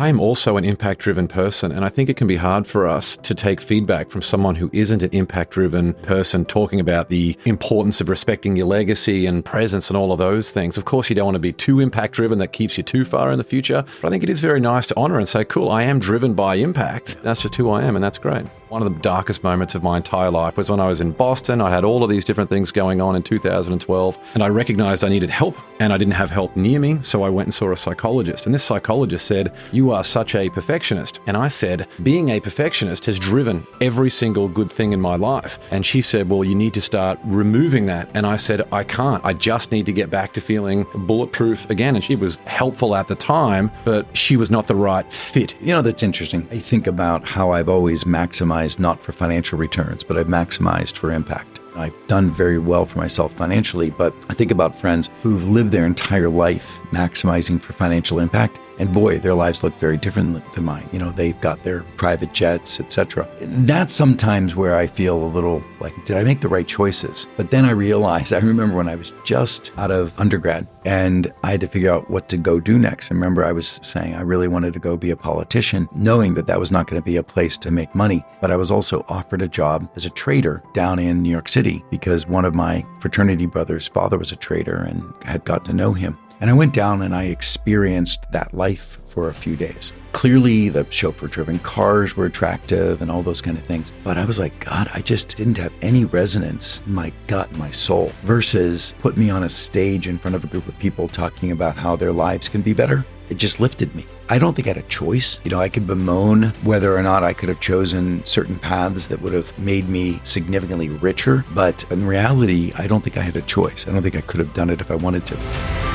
I'm also an impact-driven person, and I think it can be hard for us to take feedback from someone who isn't an impact-driven person talking about the importance of respecting your legacy and presence and all of those things. Of course, you don't want to be too impact-driven that keeps you too far in the future, but I think it is very nice to honor and say, cool, I am driven by impact. That's just who I am, and that's great. One of the darkest moments of my entire life was when I was in Boston. I had all of these different things going on in 2012, and I recognized I needed help, and I didn't have help near me, so I went and saw a psychologist. And this psychologist said, "You are such a perfectionist." And I said, being a perfectionist has driven every single good thing in my life. And she said, well, you need to start removing that. And I said, I can't. I just need to get back to feeling bulletproof again. And she was helpful at the time, but she was not the right fit. You know, that's interesting. I think about how I've always maximized not for financial returns, but I've maximized for impact. I've done very well for myself financially, but I think about friends who've lived their entire life maximizing for financial impact, and boy, their lives look very different than mine. You know, they've got their private jets, etc. That's sometimes where I feel a little like, did I make the right choices? But then I realized, I remember when I was just out of undergrad and I had to figure out what to go do next. I remember I was saying I really wanted to go be a politician, knowing that that was not going to be a place to make money. But I was also offered a job as a trader down in New York City because one of my fraternity brothers' father was a trader and had got to know him. And I went down and I experienced that life for a few days. Clearly, the chauffeur-driven cars were attractive and all those kind of things. But I was like, God, I just didn't have any resonance in my gut, my soul, versus put me on a stage in front of a group of people talking about how their lives can be better. It just lifted me. I don't think I had a choice. You know, I could bemoan whether or not I could have chosen certain paths that would have made me significantly richer. But in reality, I don't think I had a choice. I don't think I could have done it if I wanted to.